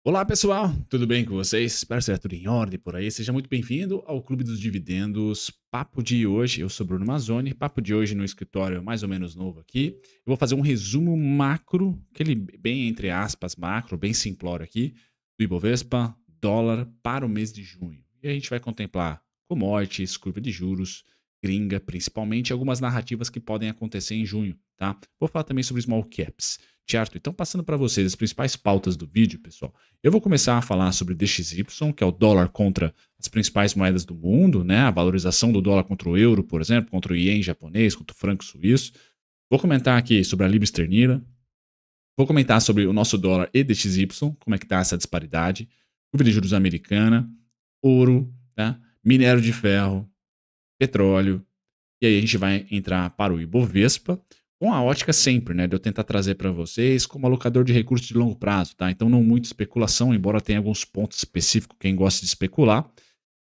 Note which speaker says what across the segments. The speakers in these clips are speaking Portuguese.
Speaker 1: Olá pessoal, tudo bem com vocês? Espero que seja tudo em ordem por aí. Seja muito bem-vindo ao Clube dos Dividendos. Papo de hoje, eu sou Bruno Mazzoni. Papo de hoje no escritório mais ou menos novo aqui. Eu vou fazer um resumo macro, aquele bem entre aspas macro, bem simplório aqui, do Ibovespa, dólar para o mês de junho. E a gente vai contemplar commodities, curva de juros, gringa principalmente, e algumas narrativas que podem acontecer em junho, tá? Vou falar também sobre small caps, certo? Então passando para vocês as principais pautas do vídeo, pessoal. Eu vou começar a falar sobre DXY, que é o dólar contra as principais moedas do mundo, né? A valorização do dólar contra o euro, por exemplo, contra o ien japonês, contra o franco suíço. Vou comentar aqui sobre a libra esterlina. Vou comentar sobre o nosso dólar e DXY, como é que está essa disparidade. Curva de juros americana, ouro, tá? Minério de ferro, petróleo. E aí a gente vai entrar para o Ibovespa, com a ótica sempre, né, de eu tentar trazer para vocês como alocador de recursos de longo prazo, tá? Então não muito especulação, embora tenha alguns pontos específicos quem gosta de especular.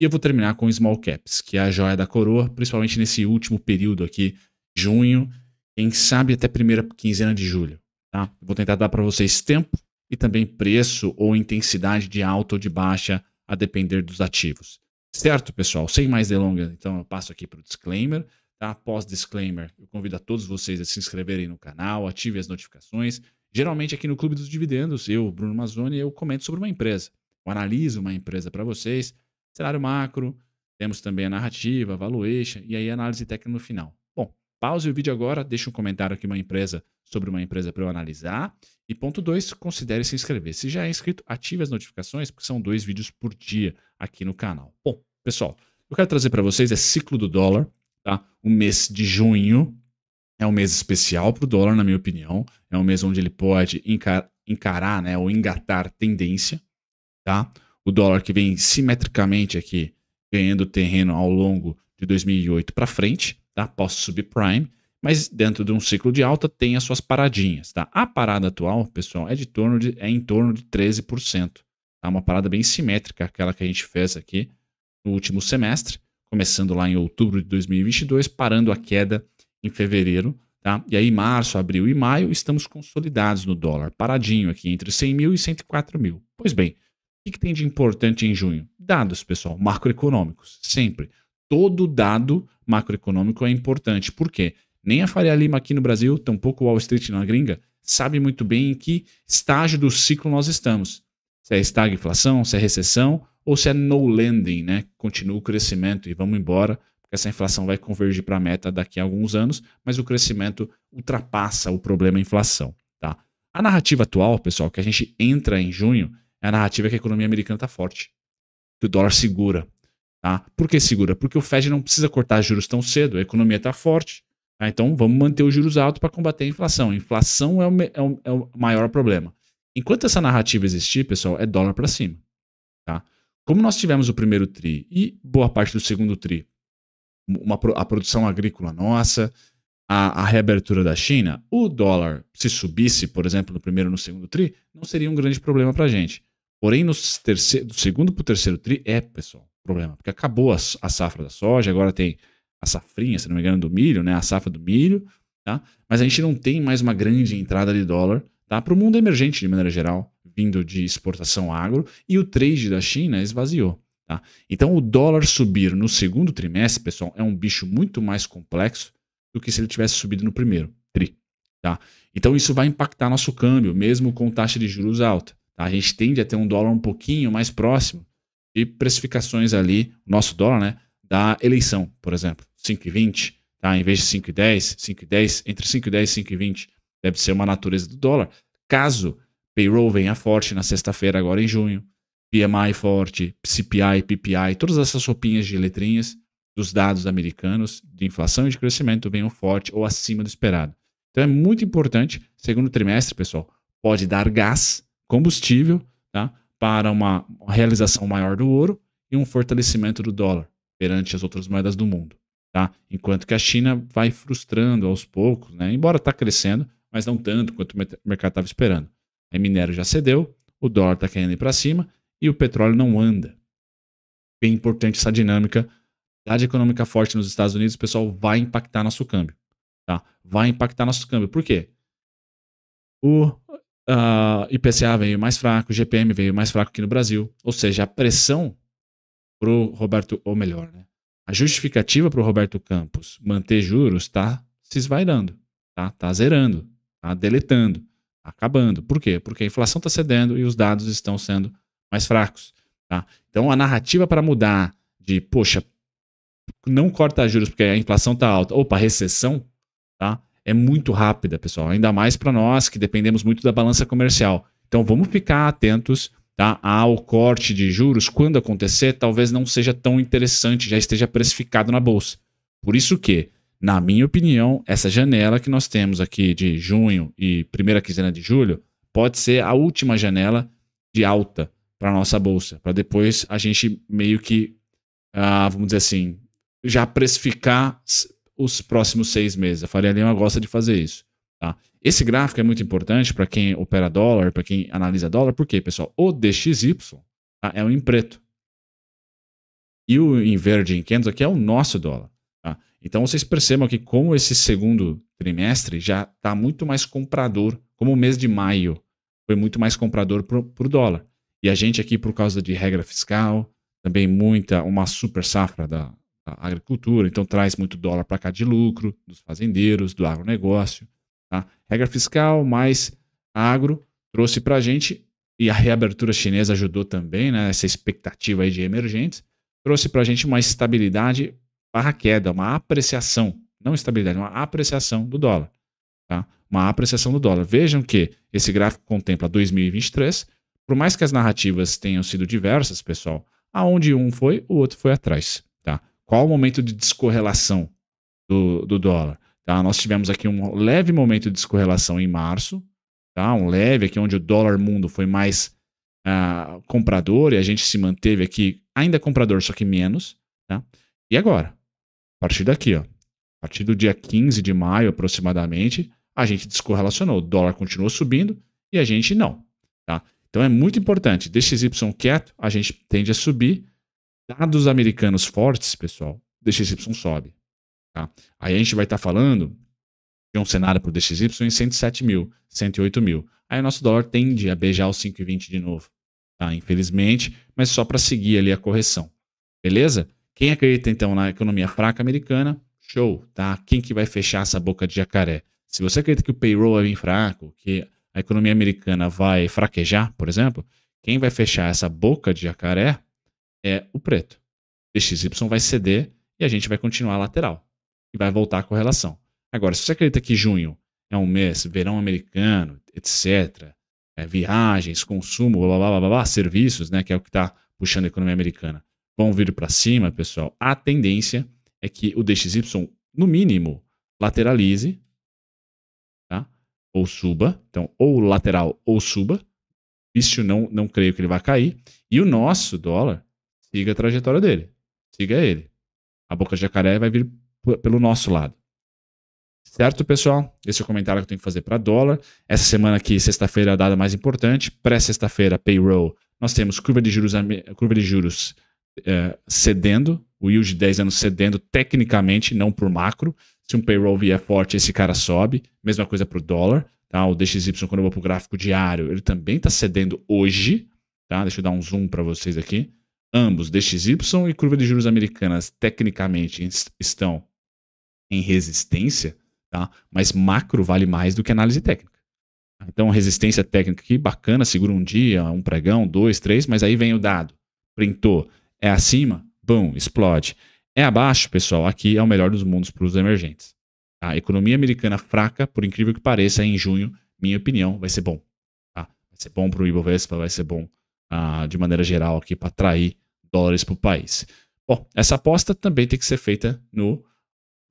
Speaker 1: E eu vou terminar com small caps, que é a joia da coroa, principalmente nesse último período aqui, junho, quem sabe até primeira quinzena de julho, tá? Eu vou tentar dar para vocês tempo e também preço ou intensidade de alta ou de baixa, a depender dos ativos. Certo, pessoal? Sem mais delongas, então eu passo aqui para o disclaimer. Tá? Após disclaimer, eu convido a todos vocês a se inscreverem no canal, ativem as notificações. Geralmente aqui no Clube dos Dividendos, eu, Bruno Mazzoni, eu comento sobre uma empresa. Eu analiso uma empresa para vocês, cenário macro, temos também a narrativa, a valuation e aí a análise técnica no final. Bom, pause o vídeo agora, deixe um comentário aqui sobre uma empresa para eu analisar. E ponto 2, considere se inscrever. Se já é inscrito, ative as notificações, porque são 2 vídeos por dia aqui no canal. Bom, pessoal, eu quero trazer para vocês é ciclo do dólar. Tá? O mês de junho é um mês especial para o dólar, na minha opinião. É um mês onde ele pode encarar, né, ou engatar tendência. Tá? O dólar que vem simetricamente aqui ganhando terreno ao longo de 2008 para frente, tá? Pós-subprime, mas dentro de um ciclo de alta tem as suas paradinhas. Tá? A parada atual, pessoal, é em torno de 13%. Tá? Uma parada bem simétrica, aquela que a gente fez aqui no último semestre, começando lá em outubro de 2022, parando a queda em fevereiro. Tá? E aí, março, abril e maio, estamos consolidados no dólar, paradinho aqui entre 100 mil e 104 mil. Pois bem, o que tem de importante em junho? Dados, pessoal, macroeconômicos, sempre. Todo dado macroeconômico é importante. Por quê? Nem a Faria Lima aqui no Brasil, tampouco o Wall Street na gringa, sabe muito bem em que estágio do ciclo nós estamos. Se é estagflação, se é recessão ou se é no lending, né? Continua o crescimento e vamos embora, porque essa inflação vai convergir para a meta daqui a alguns anos, mas o crescimento ultrapassa o problema inflação, tá? A narrativa atual, pessoal, que a gente entra em junho, é a narrativa que a economia americana está forte, que o dólar segura, tá? Por que segura? Porque o Fed não precisa cortar juros tão cedo, a economia está forte, tá? Então vamos manter os juros altos para combater a inflação. A inflação é o maior problema. Enquanto essa narrativa existir, pessoal, é dólar para cima. Tá? Como nós tivemos o primeiro TRI e boa parte do segundo TRI, a produção agrícola nossa, a reabertura da China, o dólar, se subisse, por exemplo, no primeiro e no segundo TRI, não seria um grande problema para a gente. Porém, do segundo para o terceiro TRI pessoal, problema. Porque acabou a safra da soja, agora tem a safrinha, se não me engano, do milho, né? A safra do milho, tá? Mas a gente não tem mais uma grande entrada de dólar, tá? Para o mundo emergente, de maneira geral, vindo de exportação agro, e o trade da China esvaziou. Tá? Então, o dólar subir no segundo trimestre, pessoal, é um bicho muito mais complexo do que se ele tivesse subido no primeiro tri. Tá? Então, isso vai impactar nosso câmbio, mesmo com taxa de juros alta. Tá? A gente tende a ter um dólar um pouquinho mais próximo de precificações ali, nosso dólar, né, da eleição, por exemplo, 5,20, tá? Em vez de 5,10, 5,10, entre 5,10 e 5,20 deve ser uma natureza do dólar. Caso payroll venha forte na sexta-feira, agora em junho, PMI forte, CPI, PPI, todas essas roupinhas de letrinhas dos dados americanos de inflação e de crescimento venham forte ou acima do esperado. Então é muito importante, segundo trimestre, pessoal, pode dar gás, combustível, tá, para uma realização maior do ouro e um fortalecimento do dólar perante as outras moedas do mundo. Tá? Enquanto que a China vai frustrando aos poucos, né? Embora está crescendo, mas não tanto quanto o mercado estava esperando. A minério já cedeu, o dólar está querendo ir para cima e o petróleo não anda. Bem importante essa dinâmica. Atividade econômica forte nos Estados Unidos, pessoal, vai impactar nosso câmbio. Tá? Vai impactar nosso câmbio. Por quê? IPCA veio mais fraco, GPM veio mais fraco aqui no Brasil. Ou seja, a pressão pro Roberto, ou melhor, né? A justificativa para o Roberto Campos manter juros está se esvairando, tá zerando, tá deletando, tá acabando. Por quê? Porque a inflação está cedendo e os dados estão sendo mais fracos. Tá? Então a narrativa para mudar de, poxa, não corta juros porque a inflação está alta, opa, recessão, tá? É muito rápida, pessoal. Ainda mais para nós que dependemos muito da balança comercial. Então vamos ficar atentos, tá, ao corte de juros. Quando acontecer, talvez não seja tão interessante, já esteja precificado na bolsa. Por isso que, na minha opinião, essa janela que nós temos aqui de junho e primeira quinzena de julho pode ser a última janela de alta para a nossa bolsa, para depois a gente meio que, vamos dizer assim, já precificar os próximos 6 meses. A Faria Lima gosta de fazer isso. Tá? Esse gráfico é muito importante para quem opera dólar, para quem analisa dólar. Por quê, pessoal? O DXY, tá, é o em preto. E o em verde em candles aqui é o nosso dólar. Tá? Então vocês percebam que como esse segundo trimestre já está muito mais comprador, como o mês de maio foi muito mais comprador para o dólar. E a gente aqui, por causa de regra fiscal, também uma super safra da agricultura, então traz muito dólar para cá de lucro, dos fazendeiros, do agronegócio. Tá? Regra fiscal mais agro trouxe para a gente, e a reabertura chinesa ajudou também, né, essa expectativa aí de emergentes, trouxe para a gente uma estabilidade barra queda, uma apreciação, não estabilidade, uma apreciação do dólar. Tá? Uma apreciação do dólar. Vejam que esse gráfico contempla 2023, por mais que as narrativas tenham sido diversas, pessoal, aonde um foi, o outro foi atrás. Tá? Qual o momento de descorrelação do dólar? Tá? Nós tivemos aqui um leve momento de descorrelação em março, tá? Um leve aqui onde o dólar mundo foi mais comprador e a gente se manteve aqui ainda comprador, só que menos. Tá? E agora? A partir daqui, ó, a partir do dia 15 de maio aproximadamente, a gente descorrelacionou. O dólar continuou subindo e a gente não. Tá? Então é muito importante. DXY quieto, a gente tende a subir. Dados americanos fortes, pessoal, DXY sobe. Tá? Aí a gente vai estar falando de um cenário para o DXY em 107 mil, 108 mil. Aí o nosso dólar tende a beijar os 5,20 de novo. Tá? Infelizmente, mas só para seguir ali a correção. Beleza? Quem acredita então na economia fraca americana, show. Tá? Quem que vai fechar essa boca de jacaré? Se você acredita que o payroll vai vir fraco, que a economia americana vai fraquejar, por exemplo, quem vai fechar essa boca de jacaré é o preto. DXY vai ceder e a gente vai continuar lateral. E vai voltar a correlação. Agora, se você acredita que junho é um mês, verão americano, etc., viagens, consumo, blá, blá, blá, blá, serviços, né, que é o que está puxando a economia americana, vão vir para cima, pessoal, a tendência é que o DXY, no mínimo, lateralize, tá? Ou suba. Então, ou lateral ou suba. Isso não creio que ele vai cair. E o nosso dólar siga a trajetória dele. Siga ele. A boca de jacaré vai vir pelo nosso lado. Certo, pessoal? Esse é o comentário que eu tenho que fazer para dólar. Essa semana aqui, sexta-feira, é a data mais importante. Pré-sexta-feira, payroll. Nós temos curva de juros cedendo. O yield de 10 anos cedendo tecnicamente, não por macro. Se um payroll vier forte, esse cara sobe. Mesma coisa para o dólar. Tá? O DXY, quando eu vou para o gráfico diário, ele também está cedendo hoje. Tá? Deixa eu dar um zoom para vocês aqui. Ambos, DXY e curva de juros americanas, tecnicamente estão em resistência, tá? Mas macro vale mais do que análise técnica. Então, resistência técnica aqui, bacana, segura um dia, um pregão, 2, 3, mas aí vem o dado. Printou, é acima, bum, explode. É abaixo, pessoal, aqui é o melhor dos mundos para os emergentes. A economia americana fraca, por incrível que pareça, em junho, minha opinião, vai ser bom. Tá? Vai ser bom para o Ibovespa, vai ser bom de maneira geral aqui para atrair dólares para o país. Bom, essa aposta também tem que ser feita no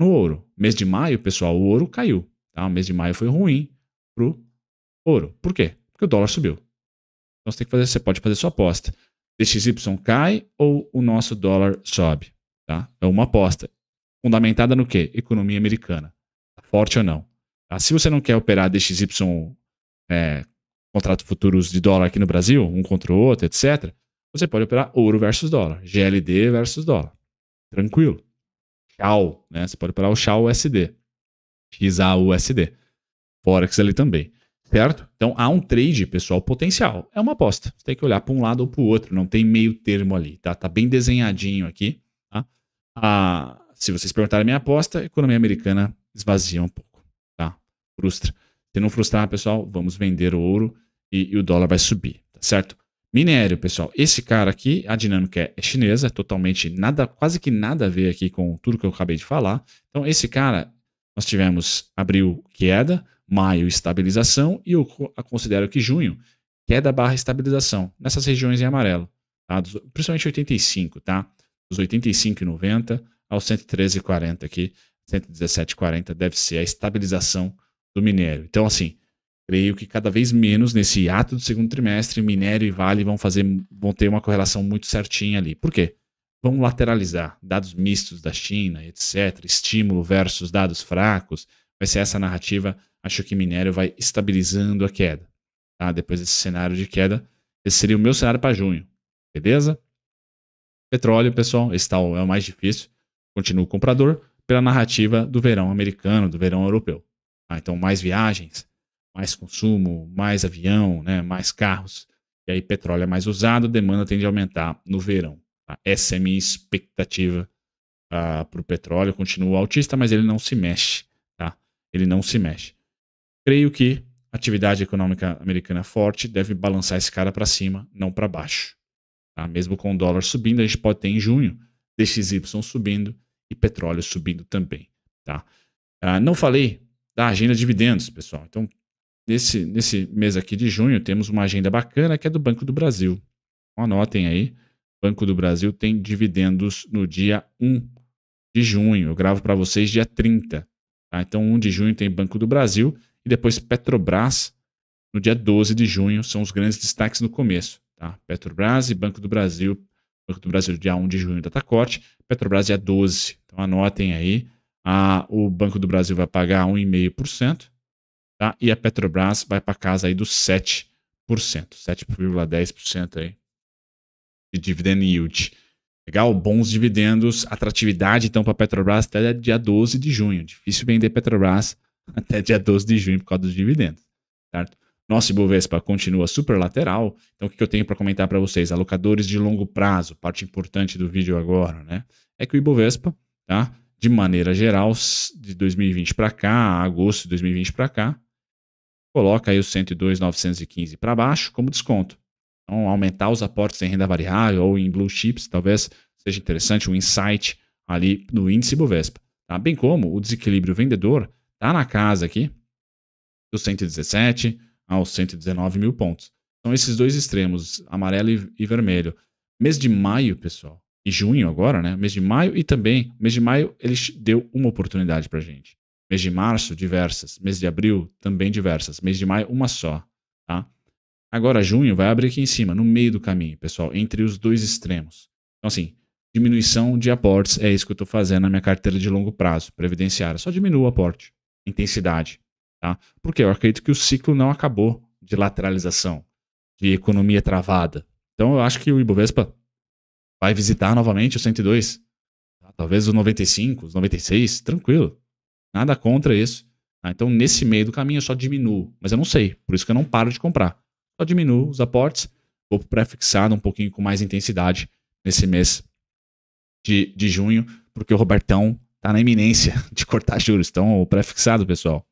Speaker 1: ouro. Mês de maio, pessoal, o ouro caiu. Tá? O mês de maio foi ruim pro ouro. Por quê? Porque o dólar subiu. Então você pode fazer sua aposta. DXY cai ou o nosso dólar sobe? Tá? É uma aposta. Fundamentada no quê? Economia americana. Tá forte ou não? Tá? Se você não quer operar DXY, contratos futuros de dólar aqui no Brasil, um contra o outro, etc., você pode operar ouro versus dólar, GLD versus dólar. Tranquilo. XAU, né? Você pode operar o XAU USD. XAUSD. Forex ali também. certo? Então há um trade, pessoal, potencial. É uma aposta. Você tem que olhar para um lado ou para o outro. Não tem meio termo ali, tá? Tá bem desenhadinho aqui, tá? Se vocês perguntarem a minha aposta, a economia americana esvazia um pouco, tá? Frustra. Se não frustrar, pessoal, vamos vender o ouro e o dólar vai subir, tá certo? Minério, pessoal. Esse cara aqui, a dinâmica é chinesa, totalmente nada, quase que nada a ver aqui com tudo que eu acabei de falar. Então, esse cara, nós tivemos abril queda, maio estabilização e eu considero que junho queda barra estabilização nessas regiões em amarelo, tá? Principalmente 85, tá? Dos 85,90 aos 113,40 aqui, 117,40 deve ser a estabilização do minério. Então, assim, creio que cada vez menos nesse ato do segundo trimestre, minério e Vale vão ter uma correlação muito certinha ali. Por quê? Vão lateralizar dados mistos da China, etc. Estímulo versus dados fracos. Vai ser essa narrativa. Acho que minério vai estabilizando a queda. Tá? Depois desse cenário de queda, esse seria o meu cenário para junho. Beleza? Petróleo, pessoal, esse tal é o mais difícil. Continuo comprador pela narrativa do verão americano, do verão europeu. Tá? Então, mais viagens, mais consumo, mais avião, né, mais carros. E aí, petróleo é mais usado, demanda tende a aumentar no verão. Tá? Essa é a minha expectativa para o petróleo. Continua altista, mas ele não se mexe. Tá? Ele não se mexe. Creio que a atividade econômica americana forte deve balançar esse cara para cima, não para baixo. Tá? Mesmo com o dólar subindo, a gente pode ter em junho DXY subindo e petróleo subindo também. Tá? Não falei da agenda de dividendos, pessoal. Então, nesse mês aqui de junho, temos uma agenda bacana que é do Banco do Brasil. Então, anotem aí. Banco do Brasil tem dividendos no dia 1 de junho. Eu gravo para vocês dia 30. Tá? Então, 1 de junho tem Banco do Brasil e depois Petrobras no dia 12 de junho. São os grandes destaques no começo. Tá? Petrobras e Banco do Brasil. Banco do Brasil dia 1 de junho, data corte. Petrobras dia 12. Então, anotem aí. O Banco do Brasil vai pagar 1,5%. Tá? E a Petrobras vai para casa aí dos 7%. 7,10% aí de dividend yield. Legal? Bons dividendos, atratividade então para a Petrobras até dia 12 de junho. Difícil vender Petrobras até dia 12 de junho por causa dos dividendos. Certo? Nosso Ibovespa continua super lateral. Então o que eu tenho para comentar para vocês? Alocadores de longo prazo, parte importante do vídeo agora, né? É que o Ibovespa, tá? De maneira geral, de 2020 para cá, agosto de 2020 para cá, coloca aí os 102.915 para baixo como desconto. Então, aumentar os aportes em renda variável ou em blue chips, talvez seja interessante um insight ali no índice Bovespa. Tá? Bem como o desequilíbrio vendedor está na casa aqui dos 117 aos 119 mil pontos. São esses dois extremos, amarelo e vermelho. Mês de maio, pessoal, e junho agora, né? Mês de maio e também, mês de maio ele deu uma oportunidade para gente. Mês de março, diversas. Mês de abril, também diversas. Mês de maio, uma só. Tá? Agora, junho vai abrir aqui em cima, no meio do caminho, pessoal, entre os dois extremos. Então, assim, diminuição de aportes é isso que eu estou fazendo na minha carteira de longo prazo, previdenciária. Só diminua o aporte, intensidade. Tá? Porque eu acredito que o ciclo não acabou de lateralização, de economia travada. Então, eu acho que o Ibovespa vai visitar novamente o 102. Tá? Talvez os 95, os 96, tranquilo. Nada contra isso. Tá? Então, nesse meio do caminho, eu só diminuo. Mas eu não sei, por isso que eu não paro de comprar. Só diminuo os aportes, vou para pré-fixado um pouquinho com mais intensidade nesse mês de junho, porque o Robertão está na iminência de cortar juros. Então, o pré-fixado, pessoal,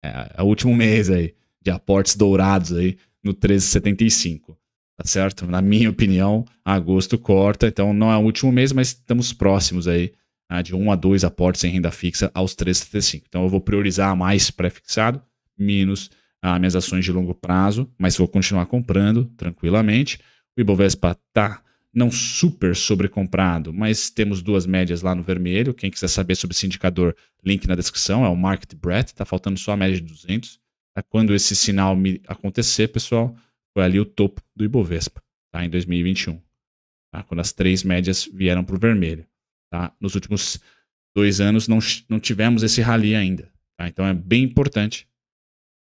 Speaker 1: é o último mês aí de aportes dourados aí no 13,75. Tá certo? Na minha opinião, agosto corta, então não é o último mês, mas estamos próximos aí de 1 a 2 aportes em renda fixa aos 13,75. Então eu vou priorizar mais pré-fixado, menos minhas ações de longo prazo, mas vou continuar comprando tranquilamente. O Ibovespa está não super sobrecomprado, mas temos duas médias lá no vermelho. Quem quiser saber sobre esse indicador, link na descrição, é o Market Breadth, está faltando só a média de 200. Quando esse sinal acontecer, pessoal, foi ali o topo do Ibovespa, tá? Em 2021. Tá? Quando as três médias vieram para o vermelho. Tá? Nos últimos 2 anos não tivemos esse rally ainda. Tá? Então é bem importante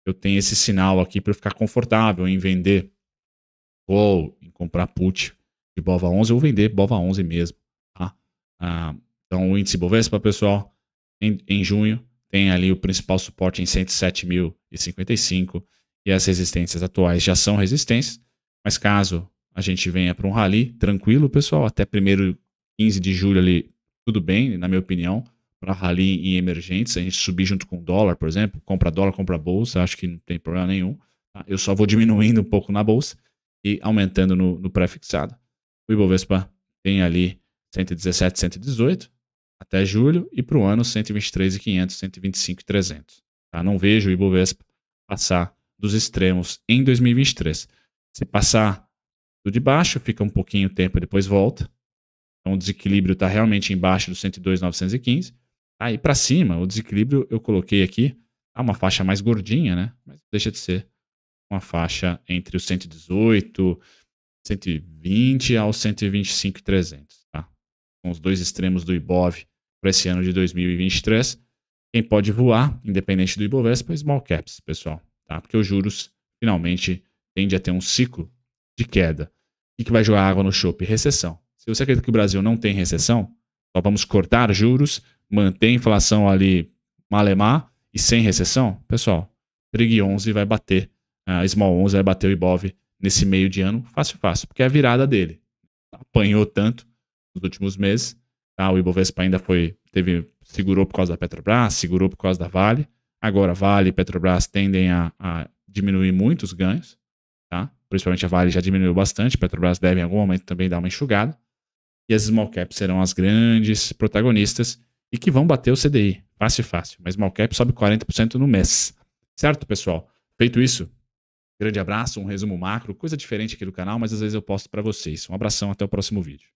Speaker 1: eu tenho esse sinal aqui para eu ficar confortável em vender ou em comprar put de BOVA11 ou vender BOVA11 mesmo. Tá? Então o índice Bovespa, pessoal, em junho tem ali o principal suporte em 107.055 e as resistências atuais já são resistências, mas caso a gente venha para um rally tranquilo, pessoal, até primeiro 15 de julho ali, tudo bem, na minha opinião, para rally em emergentes, a gente subir junto com o dólar, por exemplo, compra dólar, compra bolsa, acho que não tem problema nenhum. Tá? Eu só vou diminuindo um pouco na bolsa e aumentando no pré-fixado. O Ibovespa tem ali 117, 118 até julho e para o ano 123.500, 125.300. Tá? Não vejo o Ibovespa passar dos extremos em 2023. Se passar do de baixo, fica um pouquinho tempo e depois volta. Então o desequilíbrio está realmente embaixo do 102.915. Aí para cima, o desequilíbrio eu coloquei aqui, uma faixa mais gordinha, né? Mas deixa de ser uma faixa entre os 118, 120 aos 125.300, tá? São os dois extremos do Ibov para esse ano de 2023. Quem pode voar, independente do Ibovespa, é small caps, pessoal, tá? Porque os juros finalmente tende a ter um ciclo de queda. O que vai jogar água no chope? Recessão. Se você acredita que o Brasil não tem recessão, só vamos cortar juros, manter a inflação ali malemar e sem recessão, pessoal, Trig 11 vai bater, a Small 11 vai bater o Ibov nesse meio de ano fácil, porque é a virada dele. Apanhou tanto nos últimos meses, tá? O Ibovespa ainda segurou por causa da Petrobras, segurou por causa da Vale. Agora Vale e Petrobras tendem a diminuir muito os ganhos, tá? Principalmente a Vale já diminuiu bastante, a Petrobras deve em algum momento também dar uma enxugada. E as small caps serão as grandes protagonistas e que vão bater o CDI, fácil. Mas small cap sobe 40% no mês. Certo, pessoal? Feito isso, grande abraço, um resumo macro, coisa diferente aqui do canal, mas às vezes eu posto para vocês. Um abração, até o próximo vídeo.